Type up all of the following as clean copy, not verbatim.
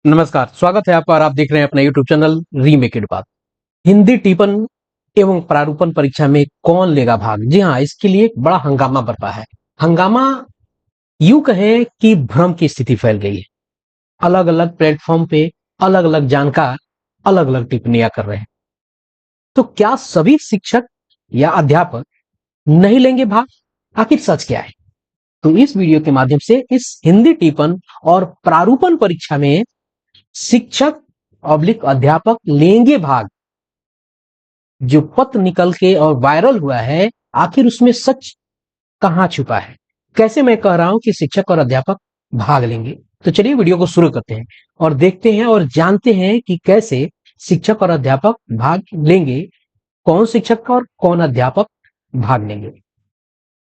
नमस्कार, स्वागत है आपका और आप देख रहे हैं अपना यूट्यूब चैनल रीमेक इट बात। हिंदी टिप्पण एवं प्रारूपण परीक्षा में कौन लेगा भाग? जी हाँ, इसके लिए एक बड़ा हंगामा बरपा है। हंगामा यूं कहें कि भ्रम की स्थिति फैल गई है। अलग अलग प्लेटफॉर्म पे अलग अलग जानकार अलग अलग टिप्पणियां कर रहे हैं। तो क्या सभी शिक्षक या अध्यापक नहीं लेंगे भाग? आखिर सच क्या है? तो इस वीडियो के माध्यम से इस हिंदी टिप्पण और प्रारूपण परीक्षा में शिक्षक ऑब्लिक अध्यापक लेंगे भाग, जो पत्र निकल के और वायरल हुआ है, आखिर उसमें सच कहां छुपा है? कैसे मैं कह रहा हूं कि शिक्षक और अध्यापक भाग लेंगे? तो चलिए वीडियो को शुरू करते हैं और देखते हैं और जानते हैं कि कैसे शिक्षक और अध्यापक भाग लेंगे, कौन शिक्षक और कौन अध्यापक भाग लेंगे,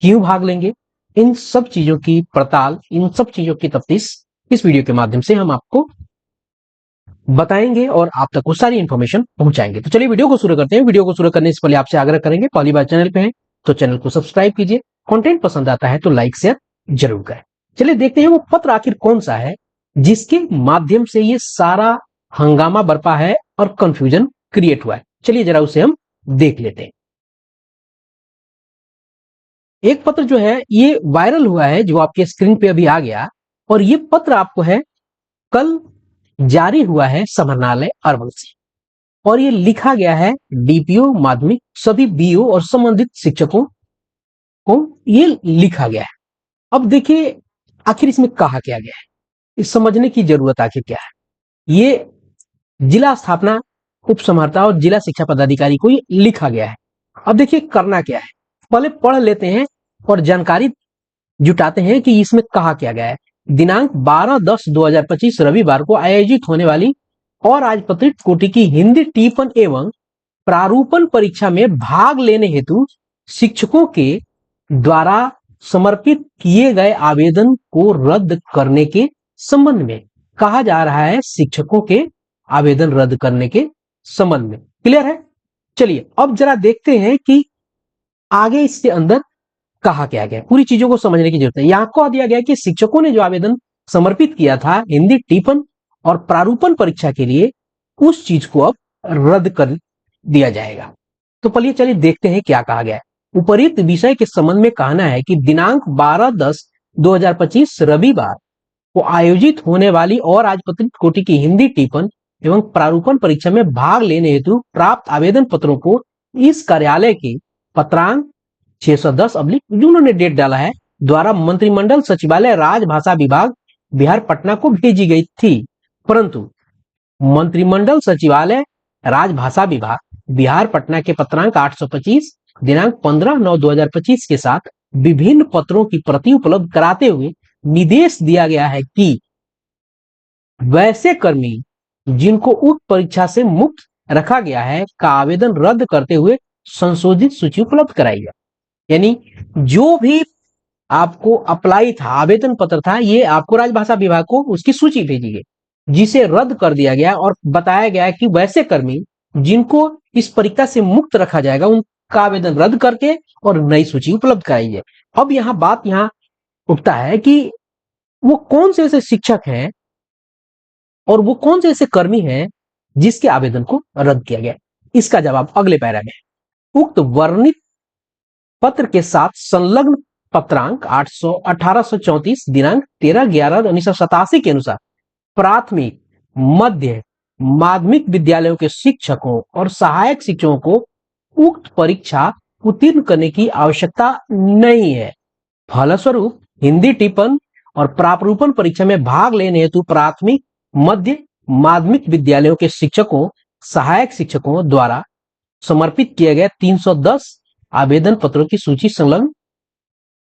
क्यों भाग लेंगे। इन सब चीजों की पड़ताल, इन सब चीजों की तफ्तीश इस वीडियो के माध्यम से हम आपको बताएंगे और आप तक वो सारी इंफॉर्मेशन पहुंचाएंगे। तो चलिए वीडियो को शुरू करते हैं। वीडियो को शुरू करने से पहले आपसे आग्रह करेंगे, पहली बार चैनल पे हैं तो चैनल को सब्सक्राइब कीजिए, कंटेंट पसंद आता है तो लाइक शेयर जरूर करें। चलिए देखते हैं वो पत्र आखिर कौन सा है जिसके माध्यम से ये सारा हंगामा बरपा है और कंफ्यूजन क्रिएट हुआ है। चलिए जरा उसे हम देख लेते हैं। एक पत्र जो है ये वायरल हुआ है, जो आपके स्क्रीन पे अभी आ गया, और ये पत्र आपको है कल जारी हुआ है समाहरणालय अरवल से, और ये लिखा गया है डीपीओ माध्यमिक सभी बीओ और संबंधित शिक्षकों को ये लिखा गया है। अब देखिए आखिर इसमें कहा क्या गया है, इस समझने की जरूरत आखिर क्या है। ये जिला स्थापना उप समाहर्ता और जिला शिक्षा पदाधिकारी को ये लिखा गया है। अब देखिए करना क्या है, पहले पढ़ लेते हैं और जानकारी जुटाते हैं कि इसमें कहा क्या गया है। दिनांक 12/10/2025 रविवार को आयोजित होने वाली और राजपत्रित कोटि की हिंदी टिप्पण एवं प्रारूपण परीक्षा में भाग लेने हेतु शिक्षकों के द्वारा समर्पित किए गए आवेदन को रद्द करने के संबंध में कहा जा रहा है। शिक्षकों के आवेदन रद्द करने के संबंध में क्लियर है। चलिए अब जरा देखते हैं कि आगे इसके अंदर कहा क्या गया, पूरी चीजों को समझने की जरूरत है। यहां कह दिया गया कि शिक्षकों ने जो आवेदन समर्पित किया था हिंदी टिप्पण और प्रारूपण परीक्षा के लिए, उस चीज को अब रद्द कर दिया जाएगा। तो पहले चलिए देखते हैं क्या कहा गया है। उपरोक्त विषय के संबंध में कहना है कि दिनांक 12/10/2025 रविवार को आयोजित होने वाली और राजपत्रित कोटि की हिंदी टिप्पण एवं प्रारूपण परीक्षा में भाग लेने हेतु प्राप्त आवेदन पत्रों को इस कार्यालय के पत्रांक 610 जिन्होंने डेट डाला है द्वारा मंत्रिमंडल सचिवालय राजभाषा विभाग बिहार पटना को भेजी गई थी, परंतु मंत्रिमंडल सचिवालय राजभाषा विभाग बिहार पटना के पत्रांक 825 दिनांक 15/9/2025 के साथ विभिन्न पत्रों की प्रति उपलब्ध कराते हुए निर्देश दिया गया है कि वैसे कर्मी जिनको उक्त परीक्षा से मुक्त रखा गया है का आवेदन रद्द करते हुए संशोधित सूची उपलब्ध कराई जाए। यानी जो भी आपको अप्लाई था, आवेदन पत्र था, ये आपको राजभाषा विभाग को उसकी सूची भेजी गई जिसे रद्द कर दिया गया और बताया गया कि वैसे कर्मी जिनको इस परीक्षा से मुक्त रखा जाएगा उनका आवेदन रद्द करके और नई सूची उपलब्ध कराई जाए। अब यहाँ बात यहाँ उठता है कि वो कौन से ऐसे शिक्षक हैं और वो कौन से ऐसे कर्मी हैं जिसके आवेदन को रद्द किया गया। इसका जवाब अगले पैरा में। उक्त वर्णित पत्र के साथ संलग्न पत्रांक 1834 दिनांक 13/11/1987 के अनुसार प्राथमिक मध्य माध्यमिक विद्यालयों के शिक्षकों और सहायक शिक्षकों को उक्त परीक्षा उत्तीर्ण करने की आवश्यकता नहीं है। फलस्वरूप हिंदी टिप्पण और प्रारूपण परीक्षा में भाग लेने हेतु प्राथमिक मध्य माध्यमिक विद्यालयों के शिक्षकों सहायक शिक्षकों द्वारा समर्पित किए गए 310 आवेदन पत्रों की सूची संलग्न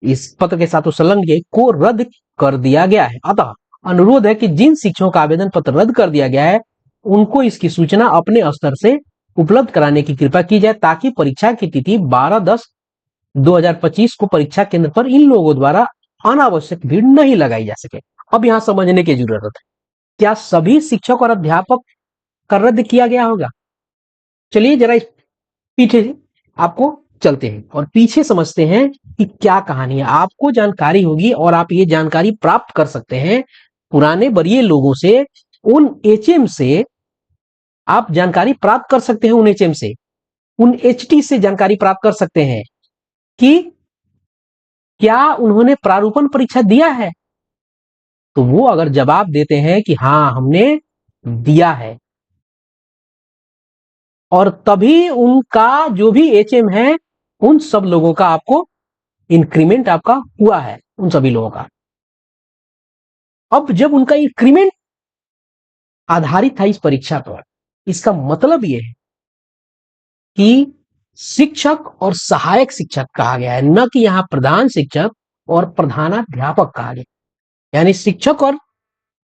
इस पत्र के साथ संलग्न को रद्द कर दिया गया है। अतः अनुरोध है कि जिन शिक्षकों का आवेदन पत्र रद्द कर दिया गया है उनको इसकी सूचना अपने स्तर से उपलब्ध कराने की कृपा की जाए, ताकि परीक्षा की तिथि 12/10/2025 को परीक्षा केंद्र पर इन लोगों द्वारा अनावश्यक भीड़ नहीं लगाई जा सके। अब यहाँ समझने की जरूरत है, क्या सभी शिक्षक और अध्यापक का रद्द किया गया होगा? चलिए जरा इस पीछे आपको चलते हैं और पीछे समझते हैं कि क्या कहानी है। आपको जानकारी होगी और आप ये जानकारी प्राप्त कर सकते हैं पुराने वरीय लोगों से, उन एचएम से आप जानकारी प्राप्त कर सकते हैं, उन एचएम से, उन एचटी से जानकारी प्राप्त कर सकते हैं कि क्या उन्होंने प्रारूपण परीक्षा दिया है। तो वो अगर जवाब देते हैं कि हाँ हमने दिया है, और तभी उनका जो भी एचएम है उन सब लोगों का आपको इंक्रीमेंट आपका हुआ है, उन सभी लोगों का। अब जब उनका इंक्रीमेंट आधारित था इस परीक्षा पर, इसका मतलब यह है कि शिक्षक और सहायक शिक्षक कहा गया है, न कि यहां प्रधान शिक्षक और प्रधानाध्यापक कहा गया। यानी शिक्षक और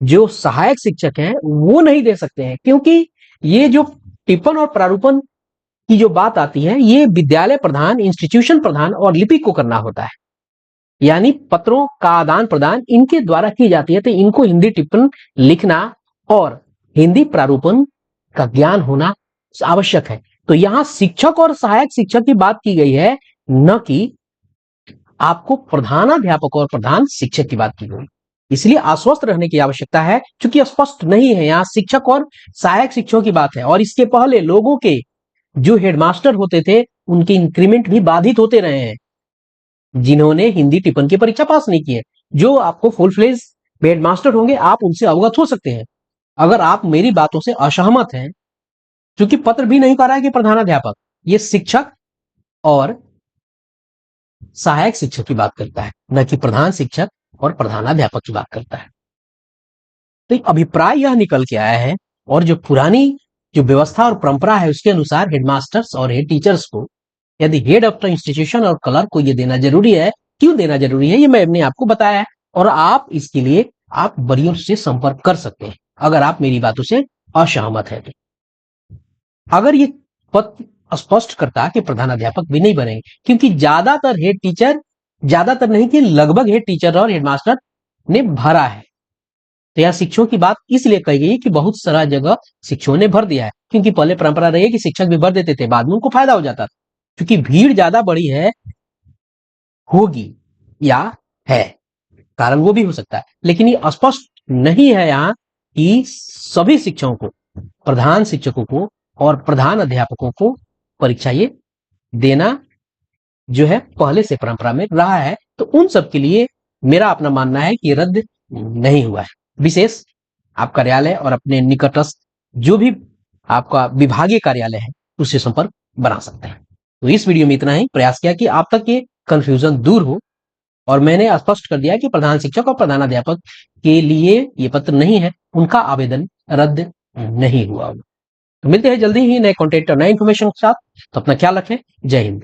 जो सहायक शिक्षक हैं वो नहीं दे सकते हैं, क्योंकि ये जो टिप्पण और प्रारूपण की जो बात आती है ये विद्यालय प्रधान, इंस्टीट्यूशन प्रधान और लिपिक को करना होता है। यानी पत्रों का आदान प्रदान इनके द्वारा की जाती है। तो इनको हिंदी टिप्पण लिखना और हिंदी प्रारूपण का ज्ञान होना आवश्यक है। तो यहां शिक्षक और सहायक शिक्षक की बात की गई है, न कि आपको प्रधानाध्यापक और प्रधान शिक्षक की बात की गई। इसलिए आश्वस्त रहने की आवश्यकता है, क्योंकि स्पष्ट नहीं है, यहां शिक्षक और सहायक शिक्षकों की बात है। और इसके पहले लोगों के जो हेडमास्टर होते थे उनके इंक्रीमेंट भी बाधित होते रहे हैं, जिन्होंने हिंदी टिप्पण की परीक्षा पास नहीं की है। जो आपको फुल फ्लेज हेडमास्टर होंगे आप उनसे अवगत हो सकते हैं। अगर आप मेरी बातों से असहमत हैं, क्योंकि पत्र भी नहीं कह रहा है कि प्रधानाध्यापक, ये शिक्षक और सहायक शिक्षक की बात करता है, न कि प्रधान शिक्षक और प्रधानाध्यापक की बात करता है। तो अभिप्राय यह निकल के आया है, और जो पुरानी जो व्यवस्था और परंपरा है उसके अनुसार हेडमास्टर्स और हेड टीचर्स को, यदि हेड ऑफ द इंस्टीट्यूशन और क्लर्क को ये देना जरूरी है, क्यों देना जरूरी है ये मैंने आपको बताया है। और आप इसके लिए आप वरीयों से संपर्क कर सकते हैं अगर आप मेरी बातों से असहमत है। तो अगर ये पत्र स्पष्ट करता कि प्रधानाध्यापक भी नहीं बनेंगे, क्योंकि ज्यादातर हेड टीचर, ज्यादातर नहीं कि लगभग हेड टीचर और हेडमास्टर ने भरा है। तो यह शिक्षकों की बात इसलिए कही गई कि बहुत सारा जगह शिक्षकों ने भर दिया है, क्योंकि पहले परंपरा रही है कि शिक्षक भी भर देते थे, बाद में उनको फायदा हो जाता था, क्योंकि भीड़ ज्यादा बड़ी है, होगी या है, कारण वो भी हो सकता है। लेकिन ये स्पष्ट नहीं है यहाँ कि सभी शिक्षकों को, प्रधान शिक्षकों को और प्रधान अध्यापकों को परीक्षा ये देना जो है पहले से परंपरा में रहा है। तो उन सब के लिए मेरा अपना मानना है कि रद्द नहीं हुआ है। विशेष आप कार्यालय और अपने निकटस्थ जो भी आपका विभागीय कार्यालय है उससे संपर्क बना सकते हैं। तो इस वीडियो में इतना ही, प्रयास किया कि आप तक ये कंफ्यूजन दूर हो, और मैंने स्पष्ट कर दिया कि प्रधान शिक्षक और प्रधानाध्यापक के लिए ये पत्र नहीं है, उनका आवेदन रद्द नहीं हुआ। तो मिलते हैं जल्दी ही नए कंटेंट और नए इन्फॉर्मेशन के साथ। तो अपना ख्याल रखें। जय हिंद।